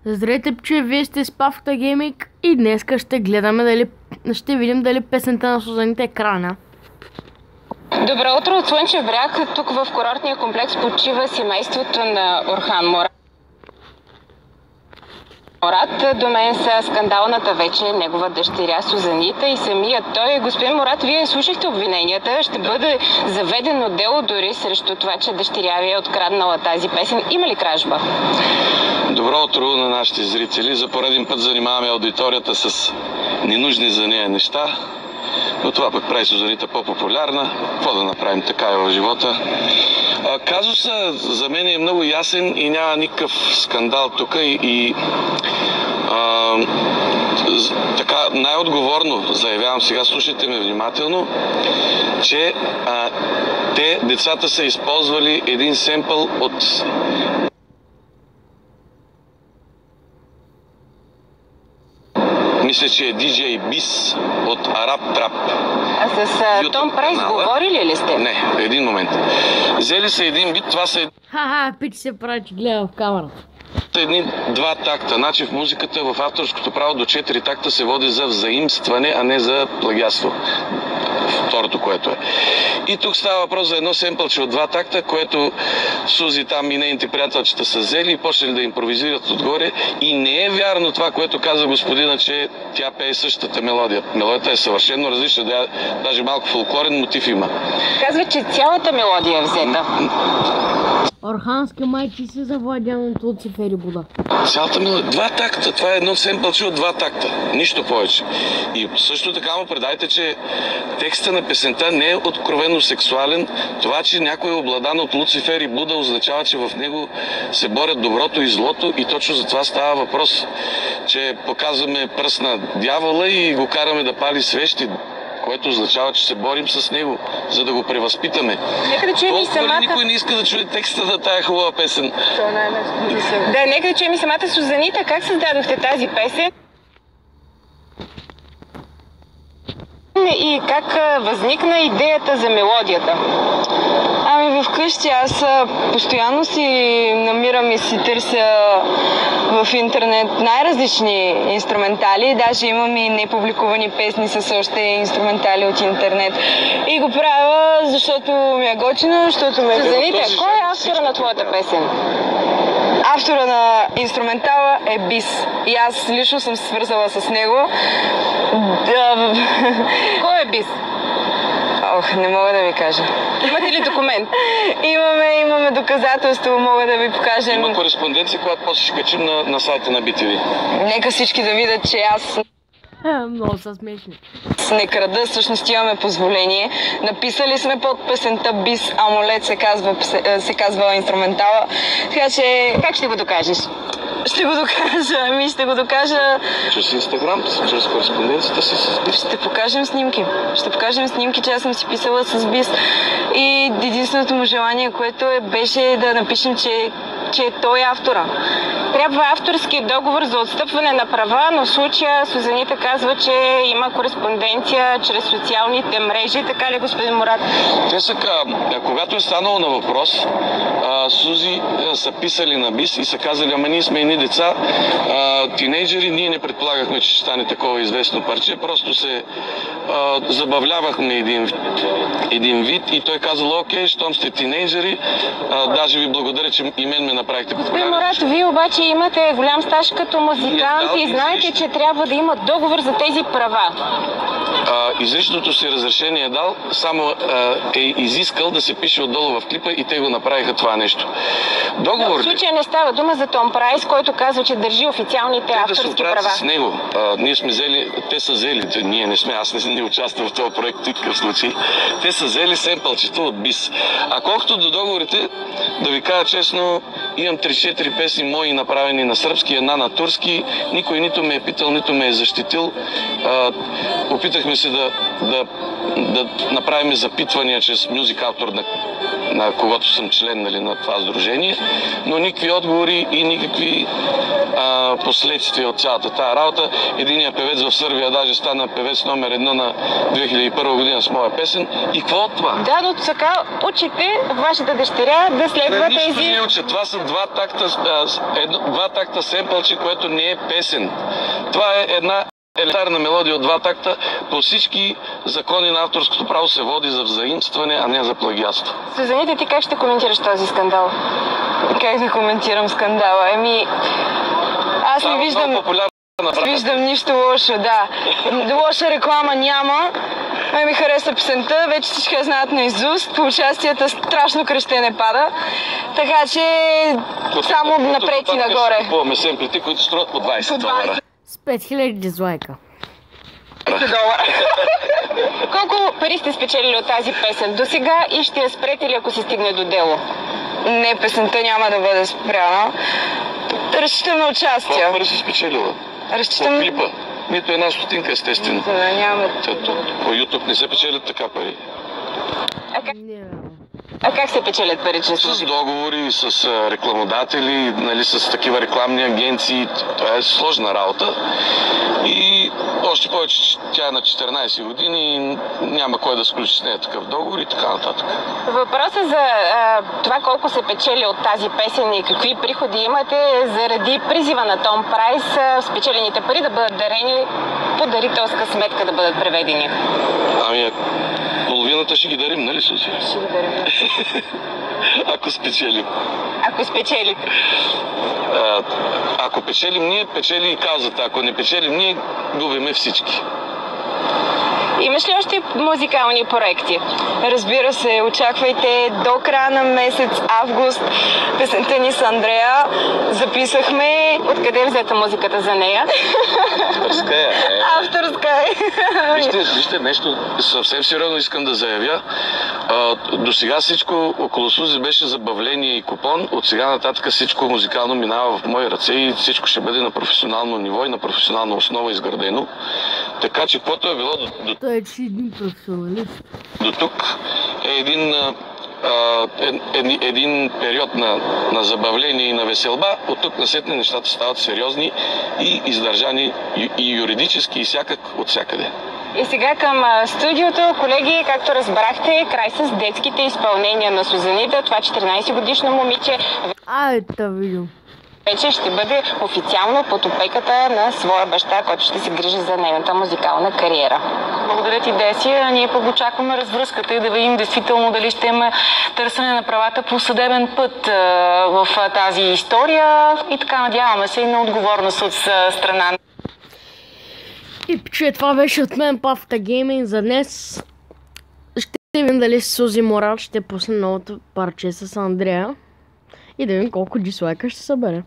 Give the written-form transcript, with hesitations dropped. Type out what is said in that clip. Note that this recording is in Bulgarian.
Здравейте, че вие сте с Павката Гейминг и днеска ще видим дали песента на Сузанита е крана. Добро утро от Слънчев бряг. Тук в курортния комплекс почива семейството на Орхан Мурад. До мен са скандалната вече негова дъщеря Сузанита и самият той. Господин Мурад, вие слушахте обвиненията. Ще бъде заведено дело дори срещу това, че дъщеря ви е откраднала тази песен. Има ли кражба? Добро утро на нашите зрители. За пореден път занимаваме аудиторията с ненужни за нея неща. Но това пък прави Сузанита по-популярна. Какво да направим, така е в живота. Казусът за мен е много ясен и няма никакъв скандал тук така най-отговорно заявявам сега, слушайте ме внимателно, че децата са използвали един семпъл от мисля, че е DJ Bis от Араб Трап. А с Том Прайс говорили ли сте? Не, един момент. Взели са един бит, това са Пич се прави, че гледа в камерата. едни два такта. Значи в музиката, в авторското право до 4 такта се води за взаимстване, а не за плагиатство. Второто, което е. И тук става въпрос за едно семпълче от два такта, което Сузи там и нейните приятелчета са взели и почнали да импровизират отгоре. И не е вярно това, което каза господина, че тя пее същата мелодия. Мелодията е съвършено различна, даже малко фолклорен мотив има. Казва, че цялата мелодия е взета. Орхански майчи се завладян от Луцифер и Буда. Цялата мелодия. Два такта. Това е едно семпълче от два такта. Нищо повече. И също така му предайте, че текста на песента не е откровено сексуален. Това, че някой е обладан от Луцифер и Буда, означава, че в него се борят доброто и злото и точно за това става въпрос, че показваме пръст на дявола и го караме да пали свещи, което означава, че се борим с него, за да го превъзпитаме. Нека да чуем и самата... Никой не иска да чуе текста на тая хубава песен. Да, нека да чуем и самата Сузанита. Как създадохте тази песен? И как възникна идеята за мелодията? Ами вкъщи аз постоянно си намирам и си търся в интернет най-различни инструментали. Даже имам и непубликувани песни с още инструментали от интернет. И го правя, защото ми е готино, защото ме... Сузанита, кой е автора на твоята песен? Автора на инструментала е Bis. И аз лично съм се свързала с него. Кой е Bis? Не мога да ви кажа. Имате ли документ? Имаме доказателство, мога да ви покажа. Има кореспонденция, която после ще качим на сайта на BTV. Нека всички да видят, че аз много са смешни. не крада, всъщност имаме позволение. Написали сме под песента Bis Амулет се казва инструментала. Така че... Как ще го докажеш? Ще го докажа. Чрез Инстаграм, чрез кореспонденцията си с Bis. Ще покажем снимки, че аз съм си писала с Bis. И единственото му желание, което беше да напишем, че той е автора. Трябва авторски договор за отстъпване на права, но в случая Сузанита казва, че има кореспонденция чрез социалните мрежи. Така ли, господин Мурад? Те са, когато е станало на въпрос, Сузи са писали на Bis и са казали, ама ние сме едни деца, тинейджери, ние не предполагахме, че ще стане такова известно парче, просто се забавлявахме един вид и той казал, окей, щом сте тинейджери, даже ви благодаря, че и мен ме направихте популярен. Господин Мурад, вие обаче имате голям стаж като музикант и знаете, че трябва да има договор за тези права. Изричното си разрешение е дал, само е изискал да се пише отдолу в клипа и те го направиха това нещо. Договор. В случая не става дума за Том Прайс, който казва, че държи официалните авторски права. С него. Ние сме взели, те са взели, ние не сме, аз не участвам в този проект в такъв случай. Те са взели семпълчето от Bis. А колкото до договорите, да ви кажа честно, имам 3-4 песни мои направени на сръбски, една на турски. Никой нито ме е питал, нито ме е защитил. Опитахме се да направим запитвания чрез мюзик автор, на когото съм член, нали, на това сдружение, но никакви отговори и никакви последствия от цялата тая работа. Единият певец в Сърбия даже стана певец номер 1 на 2001 година с моя песен. И какво от това? Да, но така учите вашата дъщеря да следва Нищо тези... не учат. Това са два такта семпълче, което не е песен. Това е една елементарна мелодия от два такта. По всички закони на авторското право се води за взаимстване, а не за плагиатство. Сузанита, ти как ще коментираш този скандал? Как да коментирам скандала? Аз не виждам нищо лошо, да. Лоша реклама няма. Ми хареса песента, вече всички я знаят наизуст. По участията страшно кръщене пада. Така че само напред и нагоре. Купуваме семплите, които струват по $20. С 5000 дизлайка. $10. Колко пари сте спечелили от тази песен до сега и ще я спрете ли, ако се стигне до дело? Не, песента няма да бъде спряна. Разчитам на участия. Колко пари си спечелила? Разчитам... По клипа? Нито една стотинка, естествено. Да, няма. По YouTube не се печелят така пари. А как се печелят пари чрез С договори, с рекламодатели, нали, с такива рекламни агенции. Това е сложна работа. И още повече, че тя е на 14 години и няма кой да сключи с нея такъв договор и така нататък. Въпросът за това колко се печели от тази песен и какви приходи имате заради призива на Том Прайс спечелените пари да бъдат дарени по дарителска сметка да бъдат преведени. Половината ще ги дарим, нали, Сузи? Ще ги дарим. Ако спечелим. Ако спечелите. Ако печелим ние, печели и каузата. Ако не печелим ние, губиме всички. Имаш ли още музикални проекти? Разбира се, очаквайте до края на месец август песента ни с Андрея. Записахме... Откъде е взета музиката за нея? Авторска е. Авторска е. Вижте, нещо съвсем сериозно искам да заявя. До сега всичко около Сузи беше забавление и купон. От сега нататък всичко музикално минава в мои ръце и всичко ще бъде на професионално ниво и на професионална основа изградено. Така че каквото е било Той е един професионалист. до тук е един период на забавление и на веселба. От тук насетне нещата стават сериозни и издържани и юридически и всякак от всякъде. И сега към студиото, колеги, както разбрахте, край с детските изпълнения на Сузанита, това 14-годишно момиче Да видим. вече ще бъде официално под опеката на своя баща, който ще се грижи за нейната музикална кариера. Благодаря ти, Деси. Ние пък очакваме развръзката и да видим действително дали ще има търсене на правата по съдебен път в тази история и така надяваме се и на отговорност от страна. И че това беше от мен, Павта Гейминг за днес. Ще видим дали Сузи Морал ще пусне новото парче с Андрея и да видим колко дизлайка ще събере.